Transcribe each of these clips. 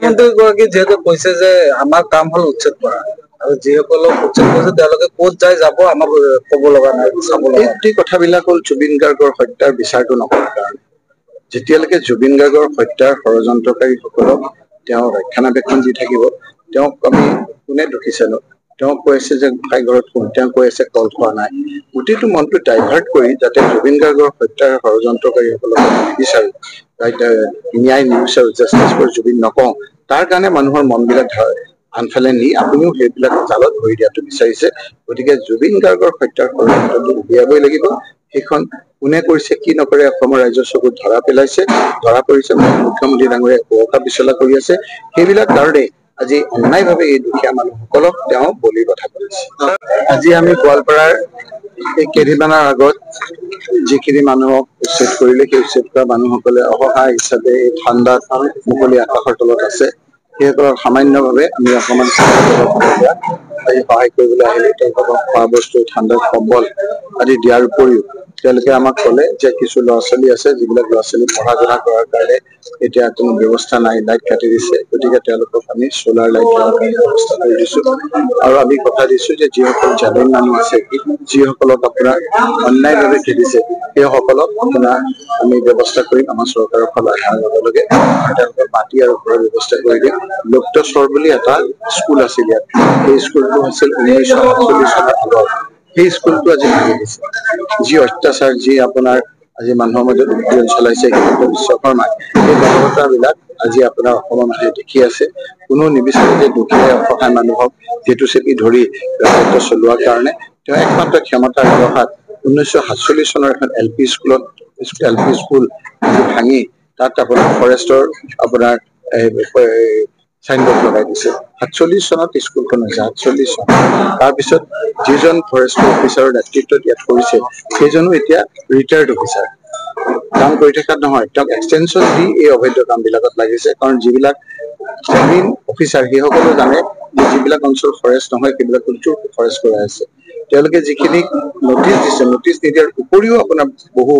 মুখ্যমন্ত্ৰী গৰাকী যেহেতু কৈছে যে আমাৰ কাম হল উচ্ছেদ কৰা আৰু যিসকলক উচ্ছেদ কৰিছে তেওঁলোকে ক'ত যায় যাব আমাক ক'ব লগা নাই চাব লগা এই কথাবিলাক হ'ল জুবিন গাৰ্গৰ হত্যাৰ বিচাৰটো নকৰাৰ কাৰণে যেতিয়ালৈকে জুবিন গাৰ্গৰ হত্যাৰ ষড়যন্ত্ৰকাৰীসকলক তেওঁ ৰক্ষণাবেক্ষণ দি থাকিব তেওঁক আমি কোনে দুখিছেনো তেওঁক কৈ আছে যে ভাই ঘৰত কোন তেওঁ কৈ আছে কল খোৱা নাই গোটেইটো মনটো ডাইভাৰ্ট কৰি যাতে জুবিন গাৰ্গৰ হত্যাৰ ষড়যন্ত্ৰকাৰীসকলক নিবিচাৰো ন্যায় নিবিচাৰো জাষ্টিছ ফৰ জুবিন নকওঁ তাৰ কাৰণে মানুহৰ মনবিলাক আনফালে নি আপুনিও সেইবিলাক জালত ভৰি দিয়াটো বিচাৰিছে গতিকে জুবিন গাৰ্গৰ হত্যাৰ ষড়যন্ত্ৰটো উলিয়াবই লাগিব সেইখন কোনে কৰিছে কি নকৰে অসমৰ ৰাইজৰ চকুত ধৰা পেলাইছে ধৰা পৰিছে মুখ্যমন্ত্ৰী ডাঙৰীয়াই কুঁৱকা বিচলা কৰি আছে সেইবিলাক কাৰণে আজি অন্যায়ভাৱে এই দুখীয়া মানুহসকলক তেওঁ বলি কথা কৰিছে আজি আমি গোৱালপাৰাৰ এই কেইদিনমানৰ আগত যিখিনি মানুহক উচ্ছেদ কৰিলে সেই উচ্ছেদ কৰা মানুহসকলে অসহায় হিচাপে এই ঠাণ্ডাত মুকলি আকাশৰ তলত আছে সেইসকলক সামান্যভাৱে আমি অকণমান সহায় কৰিবলৈ আহিলো তেওঁলোকক খোৱা বস্তু ঠাণ্ডাৰ কম্বল আদি দিয়াৰ উপৰিও তেওঁলোকে আমাক ক'লে যে কিছু ল'ৰা ছোৱালী আছে যিবিলাক ল'ৰা ছোৱালী পঢ়া শুনা কৰাৰ কাৰণে এতিয়া কোনো ব্যৱস্থা নাই লাইট কাটি দিছে গতিকে তেওঁলোকক আমি চ'লাৰ লাইট দিয়াৰ কাৰণে ব্যৱস্থা কৰি দিছো আৰু আমি কথা দিছো যে যিসকল জামিন মানুহ আছে যিসকলক আপোনাৰ অন্যায়ভাৱে খেদিছে সেইসকলক আপোনাৰ আমি ব্যৱস্থা কৰিম আমাৰ চৰকাৰৰ ফালে অহাৰ লগে লগে তেওঁলোকৰ মাটি আৰু ঘৰৰ ব্যৱস্থা কৰি দিম লুপ্তস্বৰ বুলি এটা স্কুল আছিল ইয়াত সেই স্কুলটো আছিল 1947 চনৰ আগত সেই স্কুলটো আজি ভাঙি দিছে যি অত্যাচাৰ যি আপোনাৰ আজি মানুহৰ মাজত উদ্যোগ চলাইছে হিমন্ত বিশ্ব শৰ্মাই এই গণহত্যাবিলাক আজি আপোনাৰ অসমৰ মানুহে দেখি আছে কোনো নিবিচাৰে যে দুখীয়া অসহায় মানুহক জেতু চেপি ধৰি ৰাজত্ব চলোৱাৰ কাৰণে তেওঁ একমাত্ৰ ক্ষমতাৰ ব্যৱহাত 1947 চনৰ এখন এল পি স্কুল ভাঙি তাত আপোনাৰ ফৰেষ্টৰ আপোনাৰ চাইনবোৰ্ড লগাই দিছে 47 চনত স্কুলখন হৈছে 48 চন তাৰপিছত যিজন ফৰেষ্টৰ অফিচাৰৰ নেতৃত্বত ইয়াত কৰিছে সেইজনো এতিয়া ৰিটায়াৰ্ড অফিচাৰ কাম কৰি থকাত নহয় তেওঁক এক্সটেনশ্যন দি এই অবৈধ কামবিলাকত লাগিছে কাৰণ যিবিলাক জামিন অফিচাৰ সেইসকলে জানে যে যিবিলাক অঞ্চল ফৰেষ্ট নহয় সেইবিলাক অঞ্চল ফৰেষ্ট কৰাই আছে তেওঁলোকে যিখিনি নটিচ দিছে নটিচ নিদিয়াৰ উপৰিও আপোনাৰ বহু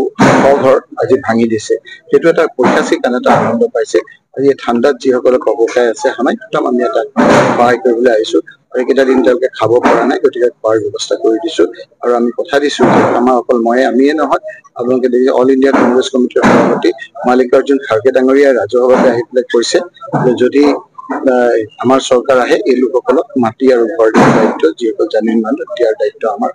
ঘৰ আজি ভাঙি দিছে সেইটো এটা ঐতিহাসিক এটা আনন্দ পাইছে আজি ঠাণ্ডাত যিসকলে কবকাই আছে সামান্যতম আমি এটা সহায় কৰিবলৈ আহিছো আৰু এইকেইটা দিন তেওঁলোকে খাব পৰা নাই গতিকে খোৱাৰ ব্যৱস্থা কৰি দিছো আৰু আমি কথা দিছো যে আমাৰ অকল আমিয়ে নহয় আপোনালোকে দেখি অল ইণ্ডিয়া কংগ্ৰেছ কমিটিৰ সভাপতি মাল্লিকাৰ্জুন খাৰ্গে ডাঙৰীয়াই ৰাজহুৱাভাৱে আহি পেলাই কৈছে যে যদি আমাৰ চৰকাৰ আহে এই লোকসকলক মাটি আৰু ঘৰ দিয়াৰ দায়িত্ব যিসকল জামিন মানুহ দিয়াৰ দায়িত্ব আমাৰ